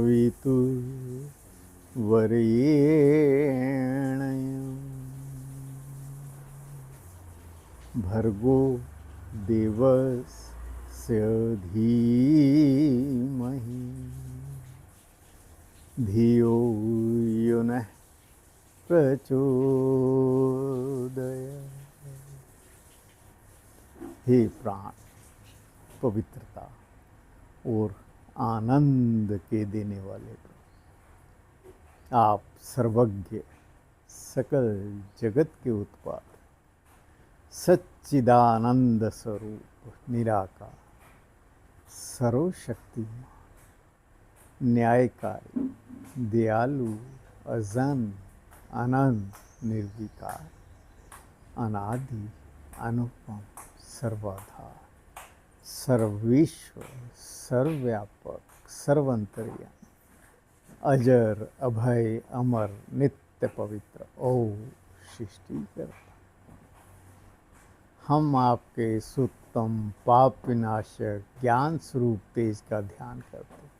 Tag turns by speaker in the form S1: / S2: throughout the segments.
S1: वितु वरेण्यं भर्गो देवस्य धीमहि धियो यो नः प्रचोदयात्। हे प्राण, पवित्रता और आनंद के देने वाले प्रभु, आप सर्वज्ञ, सकल जगत के उत्पाद, सच्चिदानंद स्वरूप, निराकार, सर्वशक्तिमान, न्यायकारी, दयालु, अजन्म, अनंत, निर्विकार, अनादि, अनुपम, सर्वाधार, सर्वेश्वर, सर्वव्यापक, सर्वंतर्यामी, अजर, अभय, अमर, नित्य पवित्र, ओम सृष्टिकर्ता। हम आपके सुत्तम पाप विनाशक ज्ञान स्वरूप तेज का ध्यान करते हैं,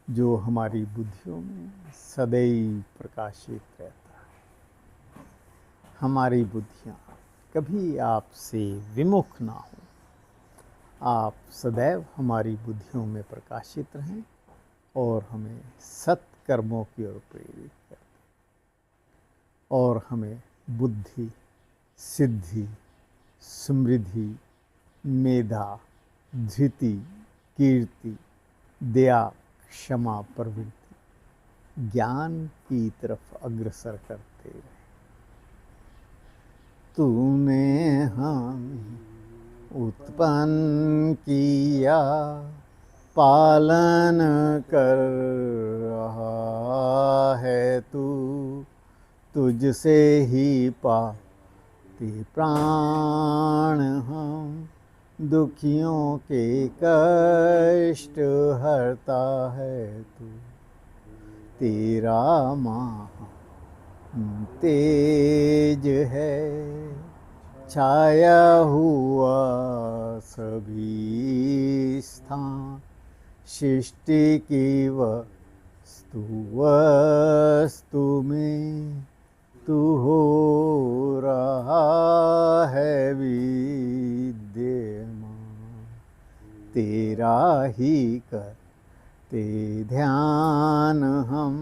S1: जो हमारी बुद्धियों में सदैव प्रकाशित रहता है। हमारी बुद्धियाँ कभी आपसे विमुख ना हो। आप सदैव हमारी बुद्धियों में प्रकाशित रहें और हमें सत्कर्मों की ओर प्रेरित करें और हमें बुद्धि, सिद्धि, समृद्धि, मेधा, धृति, कीर्ति, दया, क्षमा, प्रवृत्ति, ज्ञान की तरफ अग्रसर करते रहे। तूने हमें उत्पन्न किया, पालन कर रहा है तू, तुझसे ही पाते प्राण हम, दुखियों के कष्ट हरता है तू, तेरा महान तेज है, छाया हुआ सभी स्थान, सृष्टि की वस्तु में तू हो रहा है विद्यमान। तेरा ही करते ध्यान हम,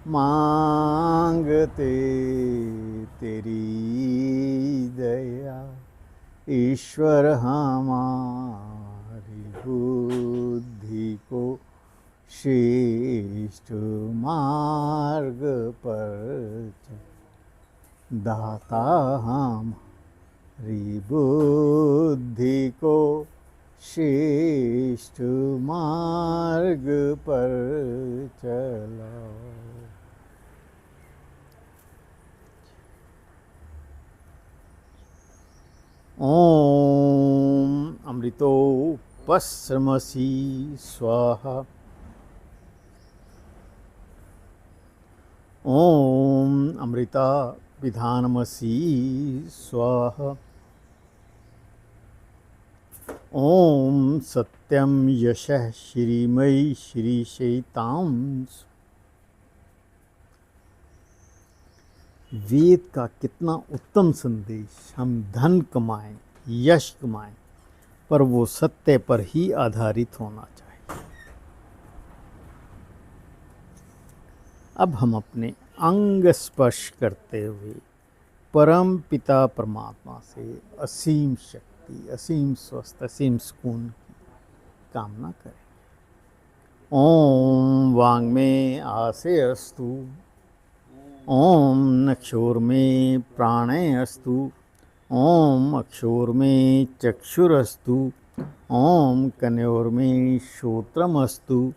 S1: मांगते तेरी दया, ईश्वर हमारी बुद्धि को श्रेष्ठ मार्ग पर चल, दाता हमारी बुद्धि को श्रेष्ठ मार्ग पर चलाओ। ओम अमृतोपस्रमसि स्वाहा। ओम अमृता विधानमसि स्वाहा। ओम सत्यम यशः श्रीमयी श्रीशैतां। वेद का कितना उत्तम संदेश। हम धन कमाएं, यश कमाएं, पर वो सत्य पर ही आधारित होना चाहिए। अब हम अपने अंग स्पर्श करते हुए परम पिता परमात्मा से असीम शक्ति, असीम स्वस्थ, असीम सुकून की कामना करें। ओम वांग में आसे अस्तु, ओम नक्षोर में प्राणे अस्तु, ओम अक्षोर में चक्षुरस्तु, ओम कन्योर में श्रोत्रमस्तु,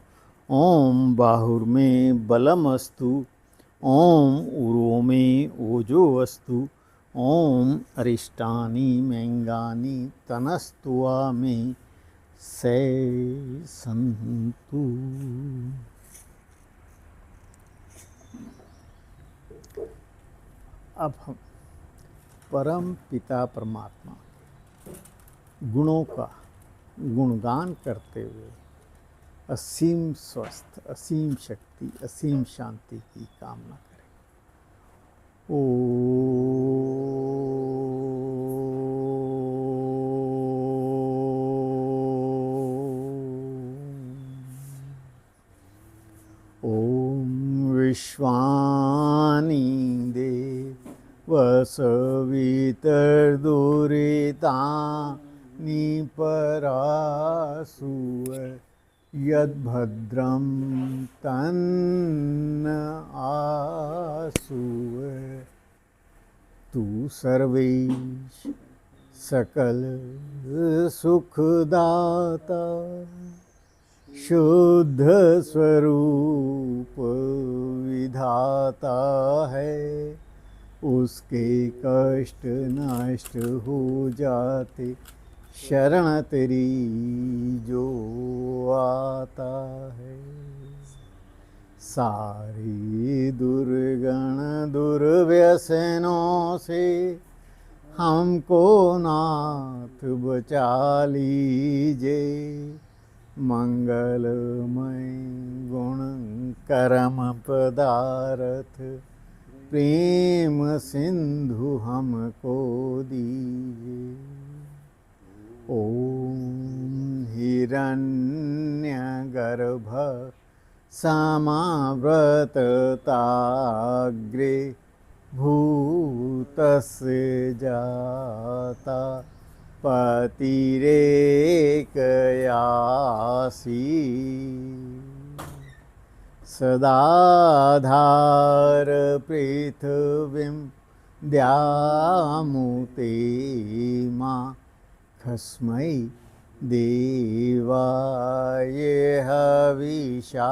S1: ओम बाहुर में बलमस्तु, ओम उरो में ओजो अस्तु, ओम अरिष्टानि मैंगानि तनस्तुआ में से संतु। अब हम परम पिता परमात्मा गुणों का गुणगान करते हुए असीम स्वस्थ, असीम शक्ति, असीम शांति की कामना करें। ओम विश्वानि देवसवितर्दुरितानि परासुव यद्भद्रं तन्न आसुव। तू सर्वेश सकल सुखदाता शुद्ध स्वरूप विधाता है। उसके कष्ट नष्ट हो जाते शरण तेरी जो आता है। सारी दुर्गण दुर्व्यसनों से हमको नाथ बचा लीजे। मंगलमय गुण कर्म पदार्थ प्रेम सिंधु हमको दीजिए। ओम हिरण्यगर्भ समावृतताग्रे भूतस्य जाता पतिरेकयासि। सदाधार पृथिवीं द्यामुते मा खस्मै देवाय हविषा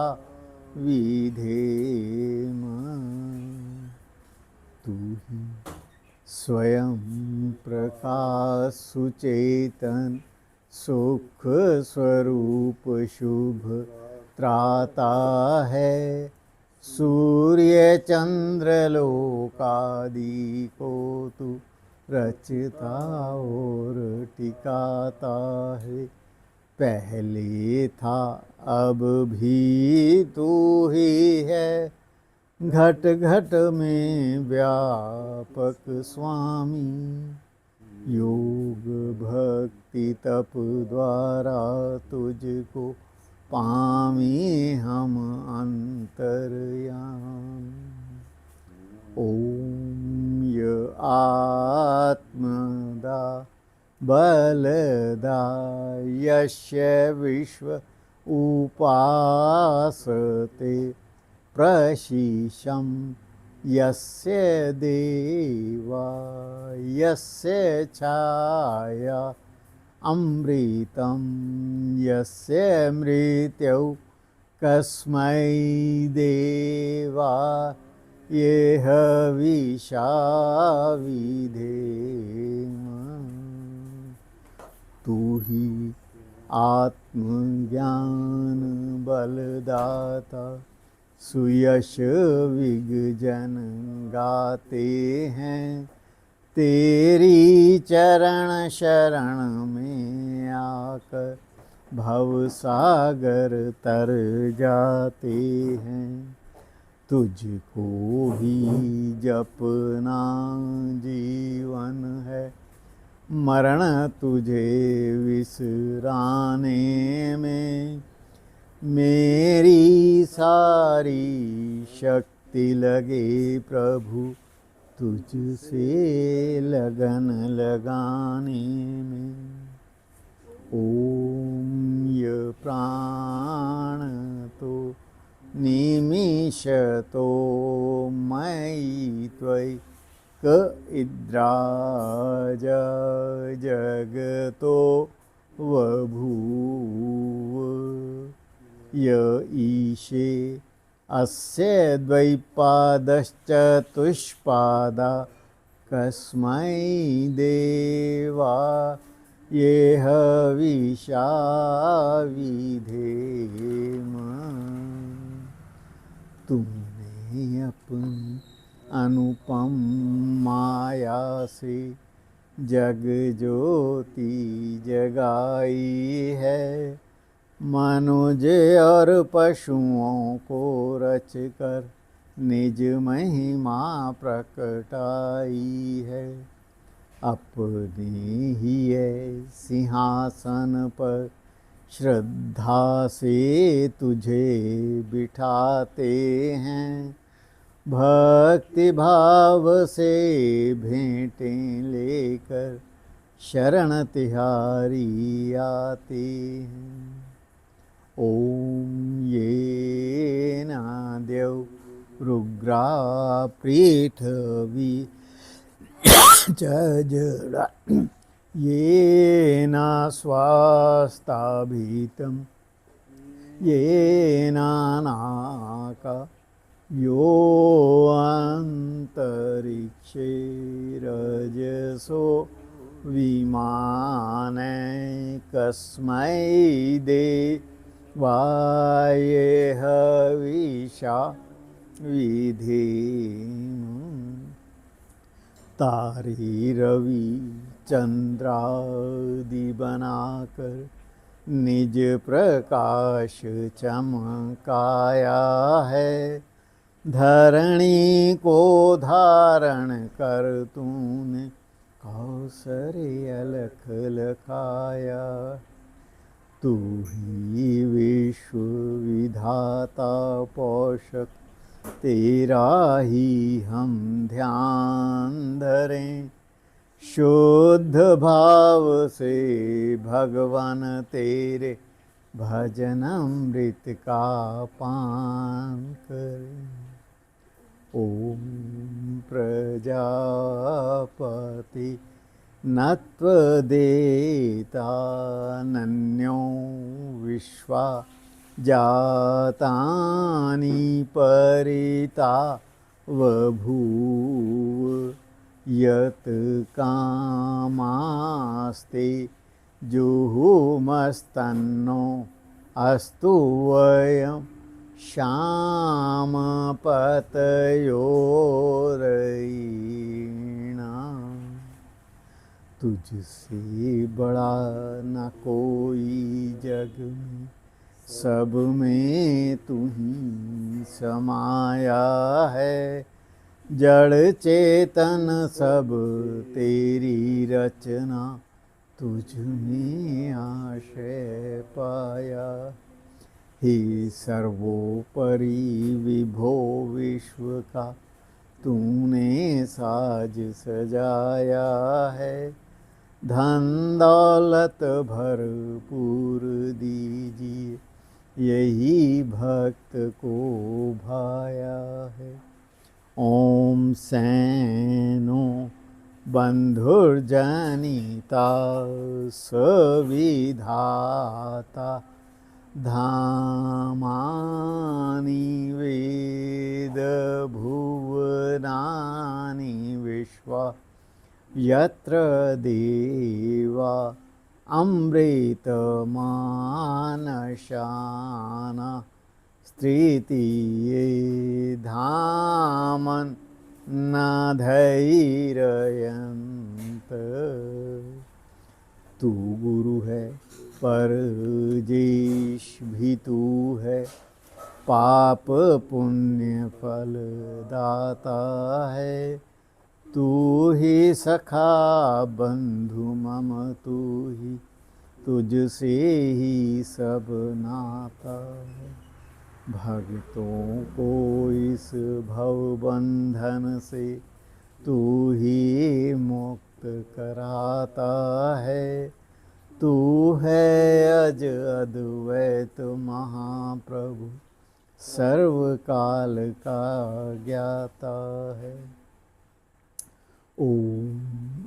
S1: विधेम। तू ही स्वयं प्रकाश सुचेतन सुख स्वरूप शुभ त्राता है। सूर्य चंद्र लोकादि को तू रचता और टिकाता है। पहले था अब भी तू ही है। घट घट में व्यापक स्वामी। योग भक्ति तप द्वारा तुझको पामी हम अंतर्यामी। ओम य आत्मदा बलदा यस्य विश्व उपासते प्रशीशं यस्य देवा यस्य छाया अमृतं यस्य मृत्यौ कस्मै देवा ये हविषा विधेम। तू ही आत्मज्ञान बलदाता सुयश विगजन गाते हैं। तेरी चरण शरण में आकर भव सागर तर जाते हैं। तुझको ही जपना जीवन है। मरण तुझे विसराने में मेरी सारी शक्ति लगे प्रभु तुझसे लगन लगाने में। ओम य प्राण तो निमिषतो मयि त्वयि क इद्राज जगतो वभूव। य ईशे अस्य द्वैपादश्चतुष्पादा कस्मै देवा ये हविषा विधेम। तुमने अपनी अनुपम माया से जग ज्योति जगाई है। मनुज और पशुओं को रच कर निज महिमा प्रकटाई है। अपने ही सिंहासन पर श्रद्धा से तुझे बिठाते हैं। भक्ति भाव से भेंटें लेकर शरण तिहारी आते हैं। ओम ये नादेव रुद्रा पृथ्वी जड़ा ये न स्वास्ताभितं ये नाका यो अंतरिक्षे रजसो विमाने कस्मै देवाय हविषा विधेम। तारे रवि चंद्रादि बनाकर निज प्रकाश चमकाया है। धरणी को धारण कर तूने कौसरे अलख लखाया। तू ही विश्व विधाता पोषक, तेरा ही हम ध्यान धरें। शुद्ध भाव से भगवान तेरे भजन अमृत का पान करें। ओम प्रजापति नत्वदेता नन्यो विश्वा जातानि परिता वभूव। यत कामास्ते जुहुमस्तन्नो अस्तु वयं श्याम पतयोरयिणा। तुझसे बड़ा न कोई जग में, सब में तू ही समाया है। जड़ चेतन सब तेरी रचना, तुझ में आश्रय पाया। हे सर्वोपरि विभो विश्व का, तूने साज सजाया है। धन दौलत भरपूर दीजिए, यही भक्त को भाया है। ओम सैनो बंधुर्जनिता सविधाता, धामानि वेद भुवनानि विश्वा। यत्र देवा अमृतमानशाना, स्त्रीति ये धामन न धैर्ययन्त। तू गुरु है परजेश भी तू है, पाप पुण्य फल दाता है। तू ही सखा बंधु मम, तू ही तुझसे ही सब नाता है। भक्तों को इस भव बंधन से तू ही मुक्त कराता है। तू है अज अद्वैत महाप्रभु, सर्वकाल का ज्ञाता है। ओम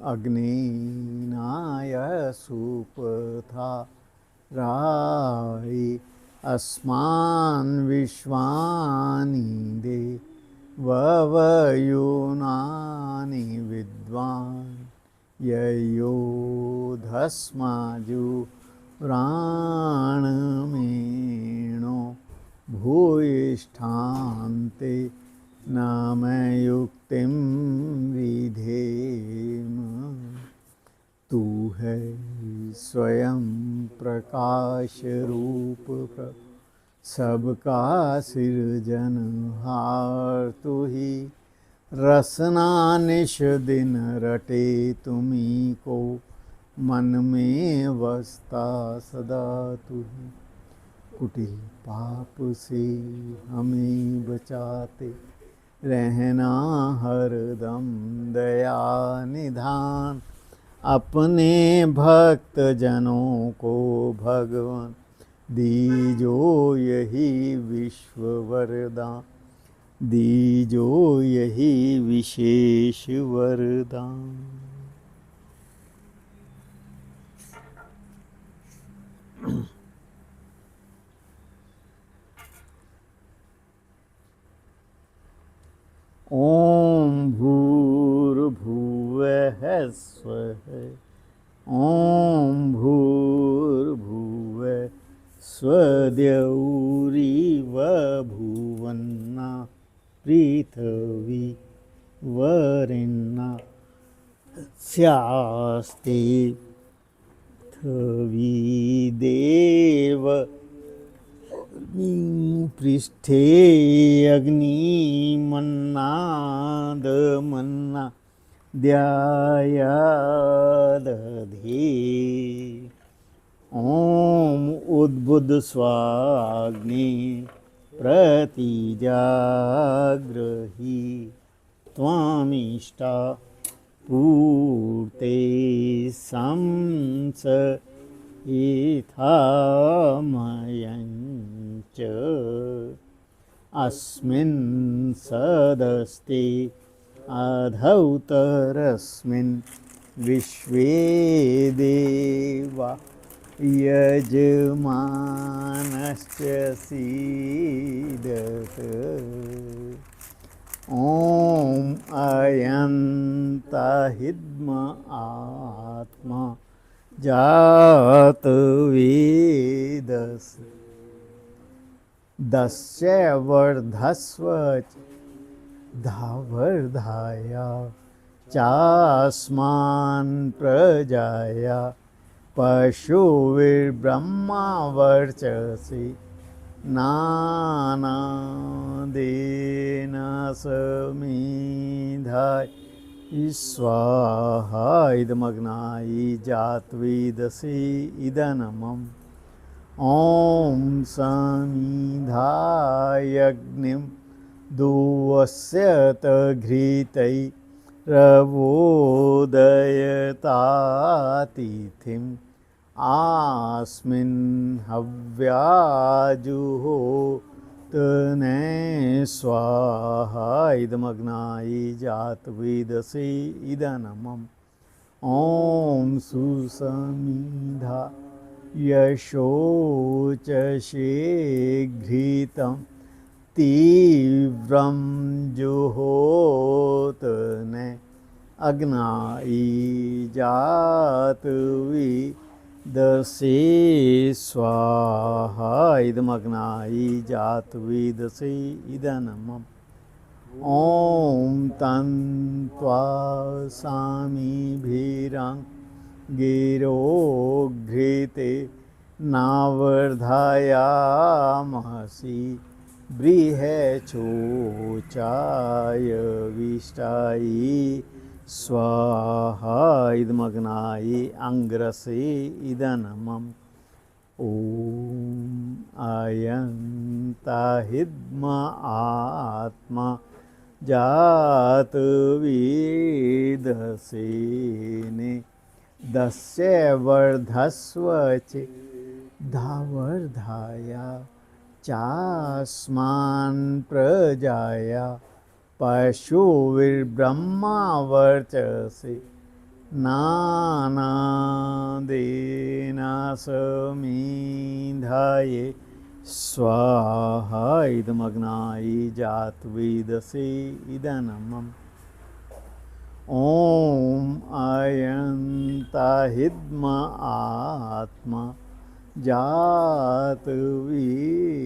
S1: अग्निनाय सुपथा राय अस्मान् विश्वानि दे ववयुनानि विद्वान्। ययोधस्माजु प्राणमेणो भूयिष्ठान्ते नामयुक्तिं विधेम। तू है स्वयं प्रकाश रूप सबका सिरजनहार तू ही। रसना निश दिन रटे तुम्ही को, मन में बसता सदा तू ही। कुटिल पाप से हमें बचाते रहना हरदम दया निधान। अपने भक्त जनों को भगवान दीजो यही विश्व वरदान, दीजो यही विशेष वरदान। ओम भूर्भुवः स्वः, ओम भूर्भुवः स्वद्यौरिव भुवन्ना पृथिवी वरेण्या स्यास्ते पृथिवी देव पृष्ठे अग्निमन्नादमन्ना द्यायादधे। ओम उद्बुद्ध स्वाग्नि प्रतिजाग्रही त्वामिष्टा पूर्ते संस इथामयञ्च अस्मिन् सदस्ते अधौतरस्मिन् विश्वे देवा यजमानश्च सीदत। ओम अयंताहिद्म आत्मा जात वेदस दस्य वर्धस्व धावर्धाया चास्मान् प्रजाया पशुर्ब्रह्मा वर्चसि नानादेन समिधाय स्वाहा इदमग्नायि जात्वेदसि इदनमम्। ओम समिधायग्निं दुवस्यत घृतै रवोदयतातिथिम् आस्मिन् हव्याजुहोतने स्वाहा इदमग्नायि जातवेदसि इदनमम्। ओम सुसमिधा यशोचषे घृतं तीव्रं जुहोतने अग्नायि जातवेदसि स्वाहा इदमग्नायि जातवेदसि इदनमम्। ओम तन्त्वा सामिभिरं गिरो घृते नावर्धयामसि बृहचोचाय विष्टायि स्वाहा इदमग्नायि अंग्रसे इदनमम्। ओम अयंताहिद्म आत्मा जात वेदसेने दस्य वर्धस्व च धावर्धाया चास्मान् प्रजाया पशुर्ब्रह्मा वर्चसि नानादेन समिधाय स्वाहा इदमग्नायि जातवेदसि इदनमम्। ओम अयंताहिद्म आत्मा जात वेदसेनि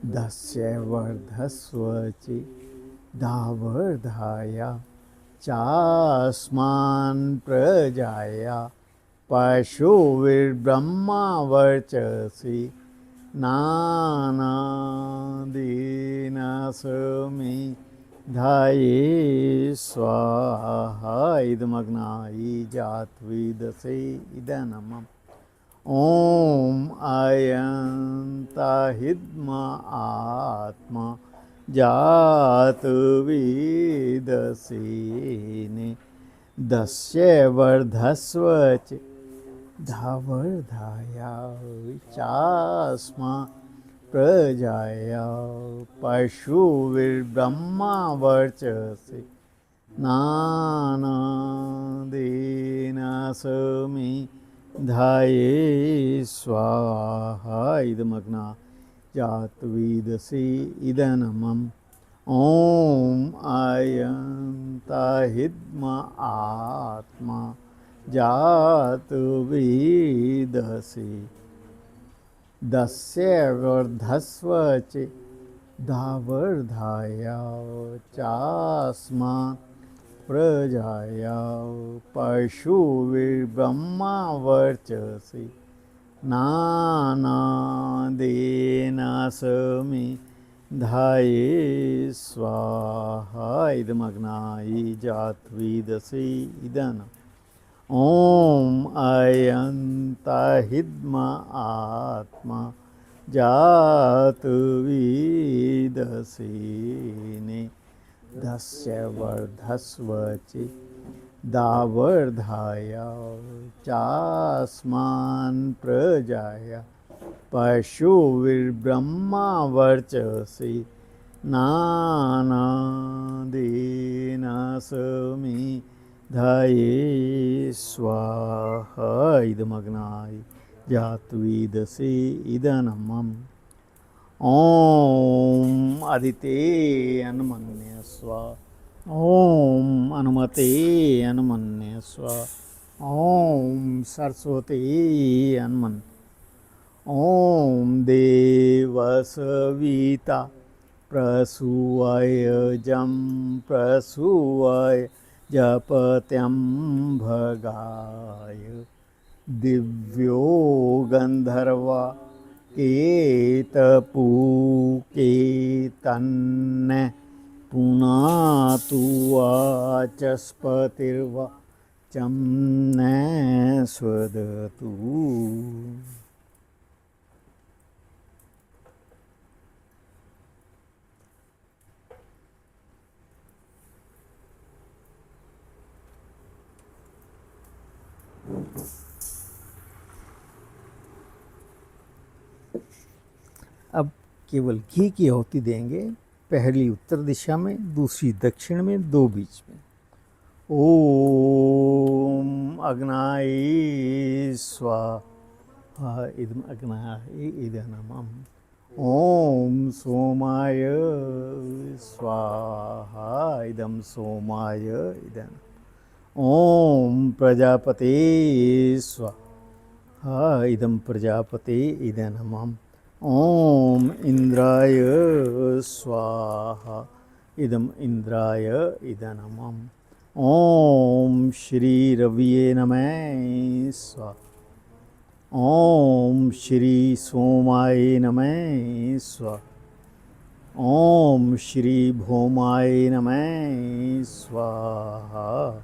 S1: दस्य वर्धस्व च धावर्धाया चास्मान् प्रजाया पशुर्ब्रह्मा वर्चसि नानादीनसमि धाये स्वाहा इदमग्नायि जात्विदसे इदनमम् ॐ अयन्ताहिद्म आत्मा जातवेदसेने दस्य वर्धस्व च धावर्धाया चास्मा प्रजाया पशुर्ब्रह्मा वर्चसे नानादेनसमि धाये स्वाहा इदमग्ना जातवेदसे इदनमम् ॐ अयन्ताहिद्म आत्मा जातवेदसे दस्य वर्धस्व च धावर्धाया चास्मा प्रजाया पशुर्ब्रह्मा वर्चसि नानादेनसमि धाये स्वाहा इदमग्नायि जात्वेदसे इदनम् ॐ अयन्ताहिद्म आत्मा जातवेदसेने दस्य वर्धस्व च दावर्धाया चास्मान् प्रजाया पशुर्ब्रह्मा वर्चसि नानादेनसमि धाये स्वाहा इदमग्नायि जात्वेदसे इदनमम् ॐ अदिते अन्मन्य स्वा ॐ अनुमते अन्मन्य स्वा ॐ सरस्वती अन्मन् ॐ देवसविता प्रसूयजं प्रसूय जपत्यं भगाय दिव्यो गन्धर्वा केतपूकेतन्न पुनातु वाचस्पतिर्वा चं न स्वदतु। अब केवल घी की आहुति देंगे, पहली उत्तर दिशा में, दूसरी दक्षिण में, दो बीच में। ओम अग्नाय स्वाहा इदम अग्नाय इदनमम्। ओम सोमाय स्वाहा इदम सोमाय इदनम्। ओम प्रजापते स्वाहा इदम प्रजापते इदनमम्। ओम इंद्राय स्वाहा इदम इंद्राय इदनमम्। ओम श्री रविये नमः स्वाहा। ओम श्री सोमाय नमः स्वाहा। ओम श्री भौमाय नमः स्वाहा।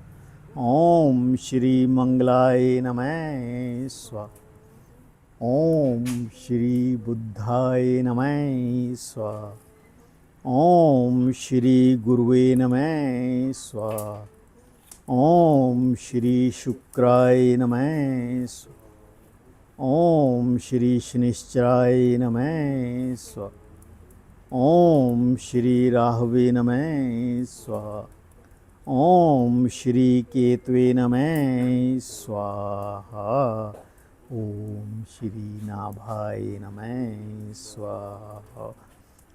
S1: ओम श्री मंगलाय नमः स्वाहा। ओम श्री बुद्धाय नमः स्वाहा। ओम श्री गुरुवे नमः स्वाहा। ओम श्री शुक्राय नमः स्वाहा। ओम श्री शनिश्चराय नमः स्वाहा। ओम श्री राहवे नमः स्वाहा। ओम श्री केतवे नमः स्वाहा। ओम श्री नाभाय नमः स्वाहा।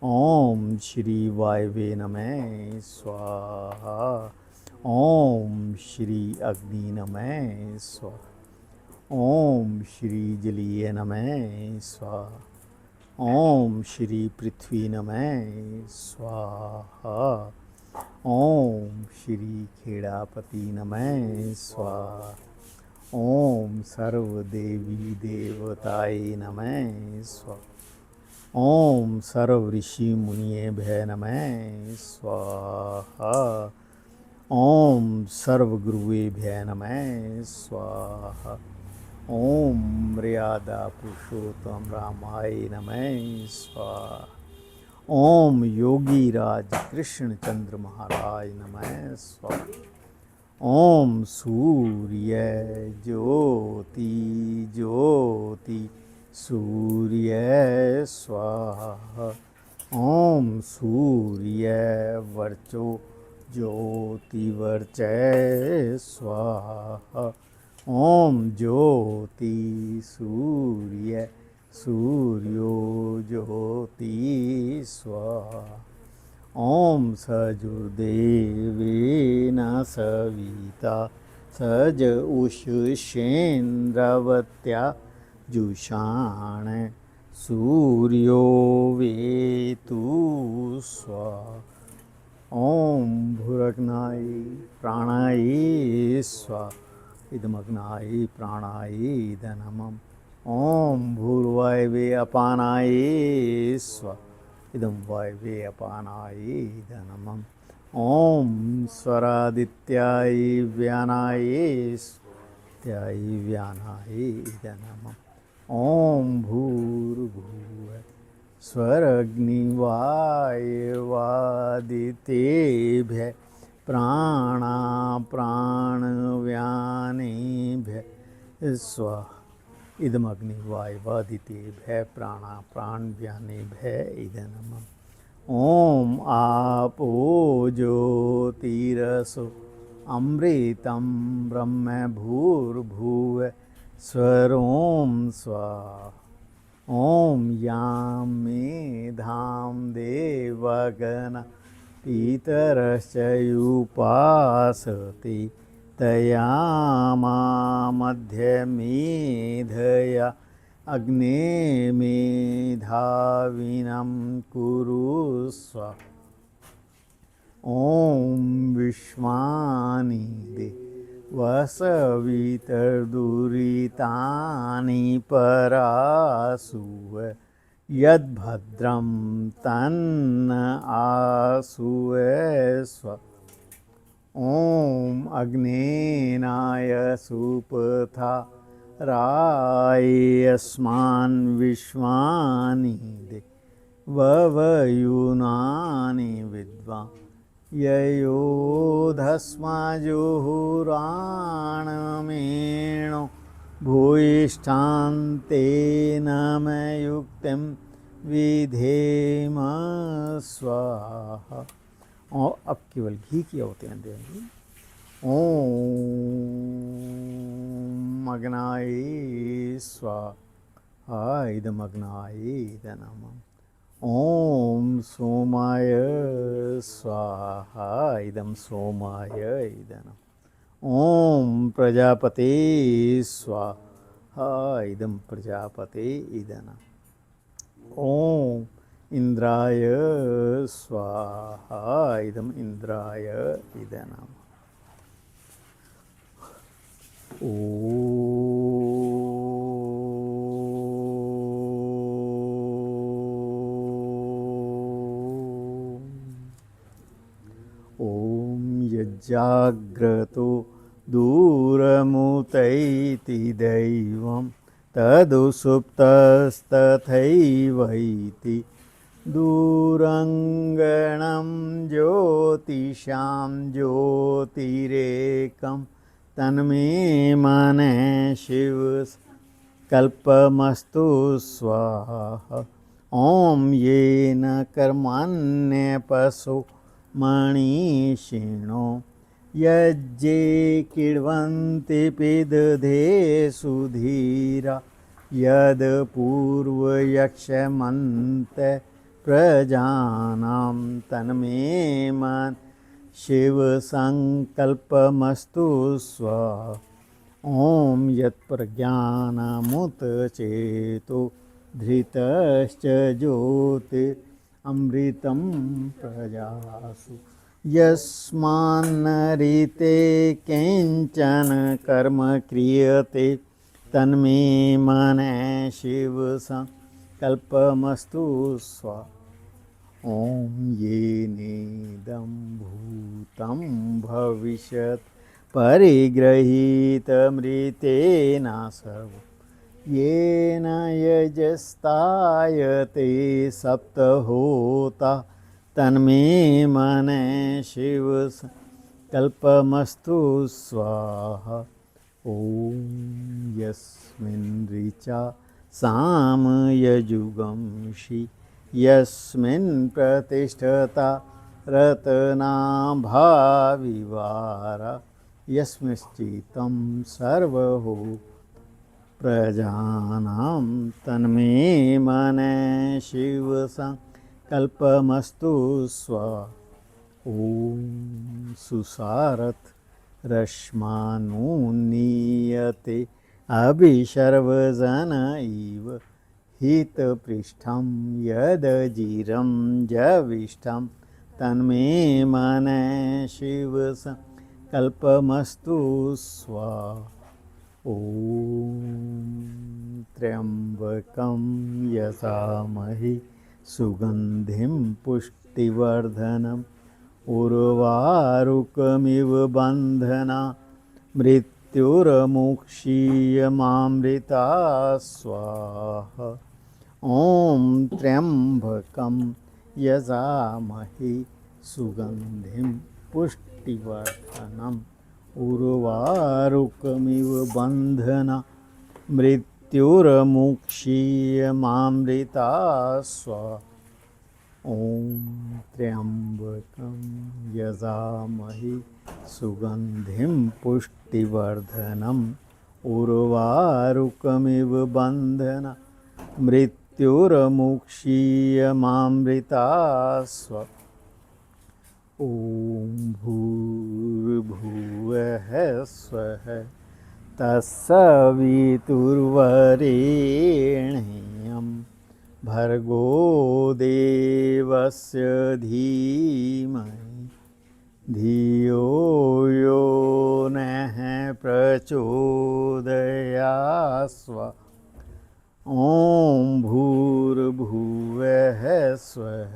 S1: ओम श्री वायवे नमः स्वाहा। ओम श्री अग्नि नमः स्वाहा। ओम श्री जलीय नमः स्वाहा। ओम श्री पृथ्वी नमः स्वाहा। ओम श्री खेड़ापति नमः स्वाहा। ओम सर्वदेवी देवताय नमः स्वाहा। ओम सर्व ऋषि मुनिभ्यः नमः स्वाहा। ओम सर्वगुरुभ्यः नमः स्वाहा। ओम मर्यादा पुरुषोत्तम रामाय नमः स्वाहा। ओम योगी राज कृष्ण चंद्र महाराज नमः स्वाहा। ओम सूर्य ज्योति ज्योति सूर्य स्वाहा। ओम सूर्य वर्चो ज्योति वर्चय स्वाहा। ओम ज्योति सूर्य सूर्यो ज्योति स्वाहा। ओम सजुर्देवेन सविता सज उषुषेन्द्रवत्या जुषाण सूर्यो वेतु स्वाहा। ओम भूरग्नाय प्राणाय स्वाहा। इदमग्नाय प्राणाय नमः। ओम भूर्वायवे अपानाय स्वाहा। इदं वायवे अपानाय नमः। ओम स्वरादित्याय व्यानाय त्याय व्यानाय नमः। ओम भूर्भुवः स्वरग्निवायवादितेभ्यः प्राणा प्राणव्यानेभ्यः स्वाहा। इदमग्निवायवादितेभ्यः प्राणा प्राणव्यानेभ्यः नमः। ओम आपो ज्योतिरसो अमृतं ब्रह्म भूर्भुवः स्वरों स्वाहा। ओम यां मेधां देवगणा पितरश्च उपासते तयामा मध्यमेधया अग्ने मेधाविनं कुरुस्व। ओम विश्वानि वसवितर्दुरितानि परासुव यद्भद्रं तन्न आसुव स्व। ओम अग्नेनाय सुपथा रायस्मान् विश्वानि ववयुनानि विद्वा ययोधस्मजुहुराणमेणो भूयिष्ठान्तेन मयुक्तं विधेम स्वाहा। और अब केवल घी की आहुतियाँ देंगे। ओम अग्नाय स्वाहा। इदमग्नाय नमः। ओम सोमाय स्वाहा। इदं सोमाय नमः। ओम प्रजापते स्वाहा। इदं प्रजापते नमः। ओम इंद्राय स्वाहा। इदं इंद्राय नमः। ओम यज्जाग्रतो दूरमुतैति दैवं तदुसुप्तस्तथैवैति दूरङ्गणं ज्योतिषां ज्योतिरेकं तन्मे मनः शिव कल्पमस्तु स्वाहा। ओम येन कर्मण्यपशो मणिषिणो यज्ञे किण्वन्ति पिदधे सुधीरा यद्पूर्वयक्षमन्त प्रजानां तन्मे मन शिवसङ्कल्पमस्तु स्वाहा। ओम यत्प्रज्ञानमुतचेतो धृतश्च ज्योतिरमृतं प्रजासु यस्मान्नरिते किञ्चन कर्म क्रियते तन्मे मनः शिवसङ्कल्पमस्तु स्वा। ॐ येनेदं भूतं भविष्यत् परिगृहीतमृतेन सर्वं येन यजस्तायते सप्तहोता तन्मे मनः शिवसङ्कल्पमस्तु स्वाहा। ॐ यस्मिन् ऋचा सामयजुगंषि यस्मिन् प्रतिष्ठता रत्नाभाविवारा यस्मिंश्चित्तं सर्वहो प्रजानां तन्मे मनः शिवसङ्कल्पमस्तु स्वा। ॐ सुसारथ रश्मानुनीयते अभिशर्वजन इव हितपृष्ठं यदजिरं जविष्ठं तन्मे मनः शिवसङ्कल्पमस्तु स्वा। ॐ त्र्यम्बकं यजामहे सुगन्धिं पुष्टिवर्धनम् उर्वारुकमिव बन्धना मृत्युर्मुक्षीयमामृता स्वाहा। ॐ त्र्यम्बकं यजामहे सुगन्धिं पुष्टिवर्धनम् उर्वारुकमिव बन्धना मृत्युर्मुक्षीयमामृता स्वाहा। ॐ त्र्यम्बकं यजामहे सुगन्धिं पुष्टिवर्धनम् उर्वारुकमिव बन्धना मृत्युर्मुक्षीयमामृता स्वाहा। ॐ भूर्भुवः स्वः तत्सवितुर्वरेण्यं भर्गो देवस्य धीमहि धियो यो नः प्रचोदयात् स्वाहा। ॐ भूर्भुवः स्वः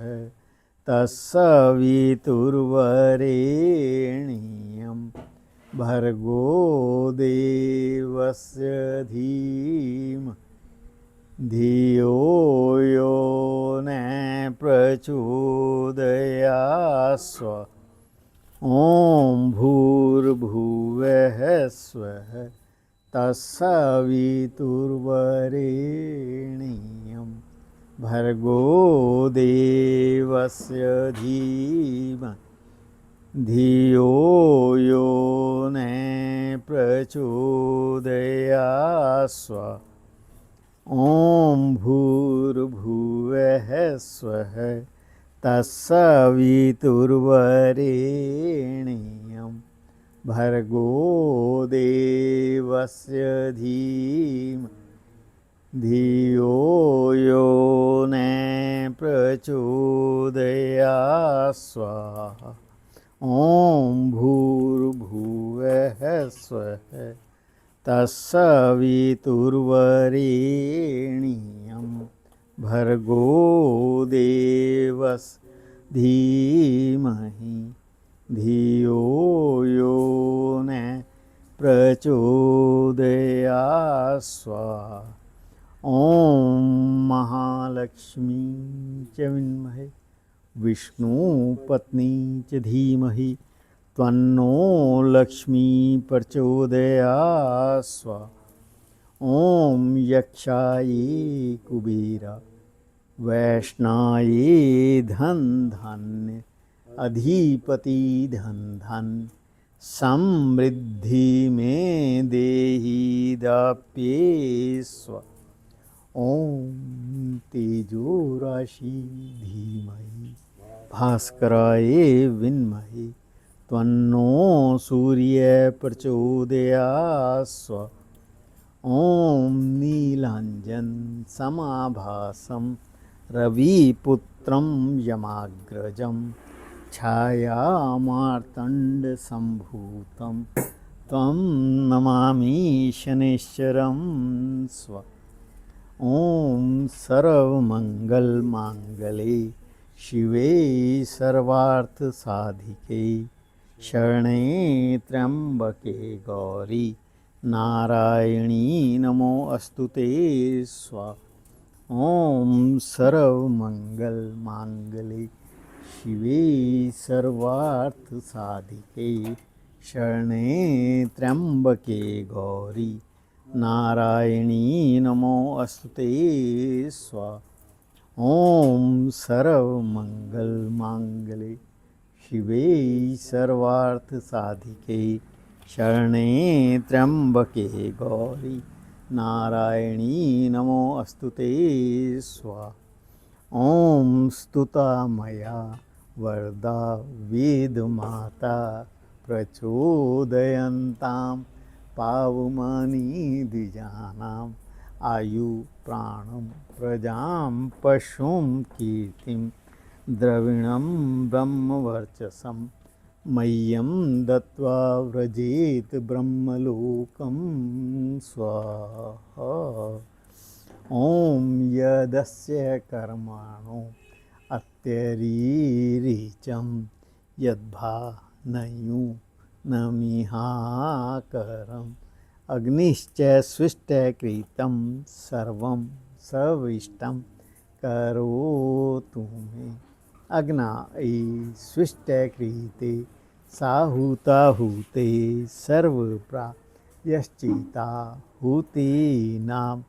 S1: तत्सवितुर्वरेण्यं भर्गो देवस्य धीमहि धियो यो नः प्रचोदयात् स्वाहा। ॐ भूर्भुवः स्वः तत्सवितुर्वरेण्यं भर्गो देवस्य धीमहि धियो यो नः प्रचोदयात् स्वाहा। ॐ भूर्भुवः स्वः तत्सवितुर्वरेण्यं भर्गो देवस्य धीमहि धियो यो नः प्रचोदयात् स्वाहा। ॐ भूर्भुवः स्वः तत्सवितुर्वरेण्यं भर्गो देवस्य धीमहि धियो यो नः प्रचोदयात् स्वाहा। ॐ महालक्ष्मी च विद्महे विष्णुपत्नी च धीमहि तन्नो लक्ष्मी प्रचोदयात् स्वाहा। ॐ यक्षायै कुबेरा वैष्णाये धन धान्य अधिपति धन धन समृद्धि में देहि दाप्ये स्वाहा। ॐ तेजो राशि धीमहि भास्कराय विद्महे तन्नो सूर्य प्रचोदयात् स्वाहा। ॐ नीलाञ्जन समाभासं रविपुत्रं यमाग्रजं छायामार्तण्डसम्भूतं त्वं नमामि शनैश्चरं स्व। ॐ सर्वमङ्गलमाङ्गल्ये शिवे सर्वार्थसाधिके शरणे त्र्यम्बके गौरी नारायणी नमोऽस्तु ते स्वाहा। ॐ सर्वमङ्गलमाङ्गल्ये शिवे सर्वार्थसाधिके शरणे त्र्यम्बके गौरी नारायणी नमोऽस्तु ते स्वाहा। ॐ सर्वमङ्गलमाङ्गल्ये शिवे सर्वार्थसाधिके शरणे त्र्यम्बके गौरी नारायणी नमोऽस्तु ते स्वाहा। ॐ स्तुता मया वरदा वेदमाता प्रचोदयन्तां पावमानी द्विजानाम् आयु प्राणं प्रजां पशुं कीर्तिं द्रविणं ब्रह्मवर्चसं मह्यं दत्त्वा व्रजेत ब्रह्मलोकं स्वाहा। ॐ यदस्य कर्माणो अत्यरीरिचं यद्भानयु नमिहाकरम् अग्निश्च स्विष्टकृतं सर्वं सविष्टं करोतु मे। अग्नायै स्विष्टकृते साहुताहुते सर्वप्रायश्चित्ताहुतीनां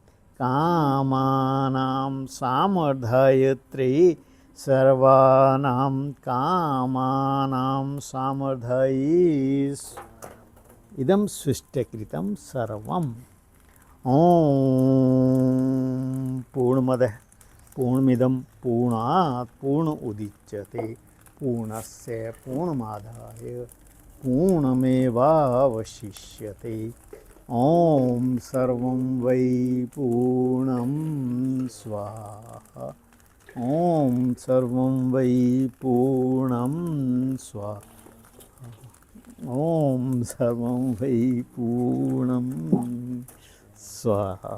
S1: कामानां सामर्थयत्रे सर्वानां कामानां सामर्थये इदं स्विष्टकृतं सर्वम्। ॐ पूर्णमदः पूर्णमिदं पूर्णात् पूर्णमुदच्यते पूर्णस्य पूर्णमादाय पूर्णमेवावशिष्यते। ॐ सर्वं वै पूर्णं स्वाहा। ॐ सर्वं वै पूर्णं स्वाहा। ॐ सर्वं वै पूर्णं स्वाहा।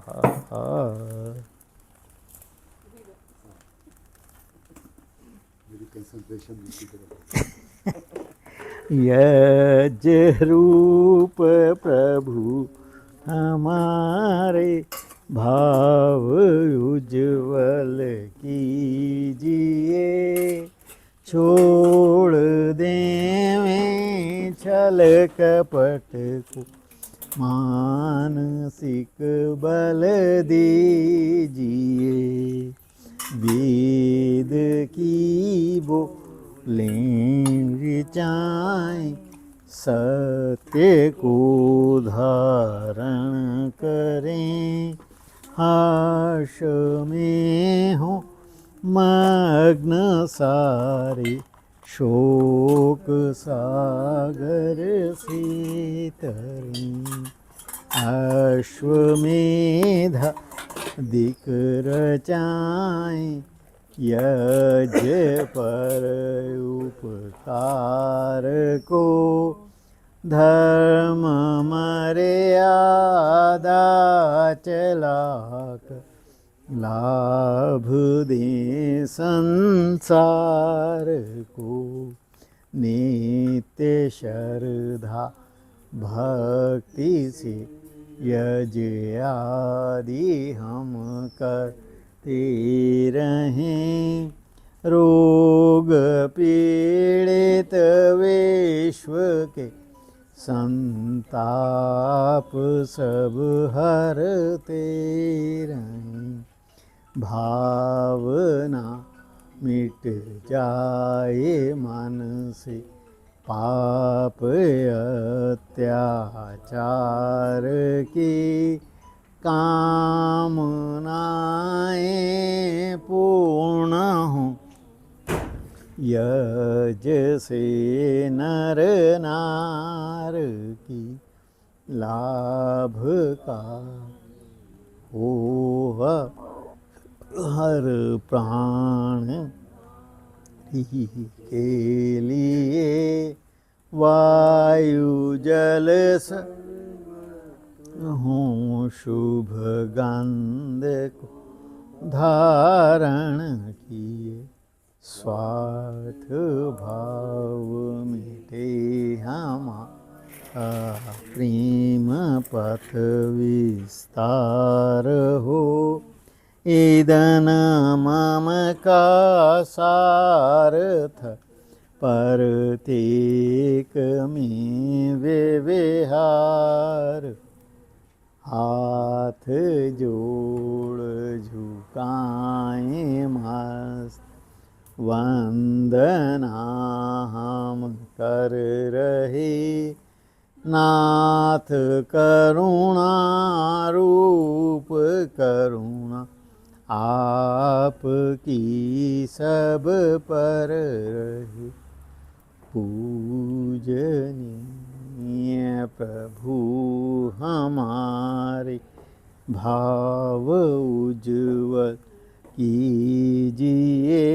S1: यज रूप प्रभु हमारे भाव उज्ज्वल कीजिए। छोड़ देवें छल कपट को मानसिक बल दीजिए। वेद की बोलें ऋचाएं सत्य को धारण करें। हर्ष में हो मग्न सारे शोक सागर से तरें। अश्वमेध दिक रचाएं यज पर उपकार को। धर्म मर्यादा चलाकर लाभ दे संसार को। नित्य श्रद्धा भक्ति से यज आदि हम करते रहें। रोग पीड़ित विश्व के संताप सब हरते रहें। भावना मिट जाए मन से पाप अत्याचार की। कामनाएं पूर्ण हों यज से नर नार की। लाभ का हो हर प्राण के लिए वायु जल हूँ शुभ गंध को धारण किए, स्वार्थ भाव मिटे हमारा, प्रेम पथ विस्तार हो, ईदन मम का सारथ, परतेक में व्यवहार, हाथ जोड़ झुकाएं मस्त वंदना हम कर रहे, नाथ करुणा रूप करुणा आपकी सब पर रहे, पूजनीय प्रभु हमारे भाव उज्ज्वल कीजिए,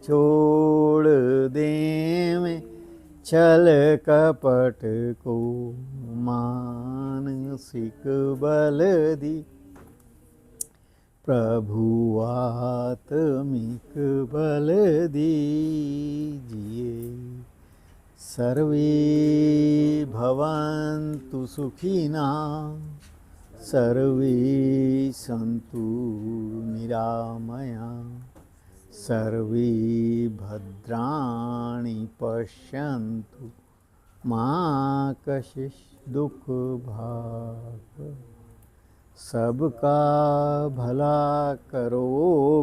S1: छोड़ दें छल कपट को, मानसिक बल दी प्रभु आत्मिक बल दीजिए, सर्वे भवन्तु सुखिनः, सर्वे सन्तु निरामया, सर्वे भद्राणि पश्यन्तु मा कश्चित् दुख भाग्, सबका भला करो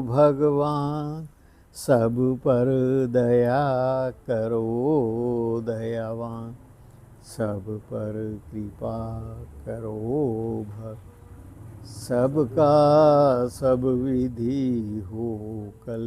S1: भगवान, सब पर दया करो दयावान, सब पर कृपा करो भग, सबका सब विधि हो कल।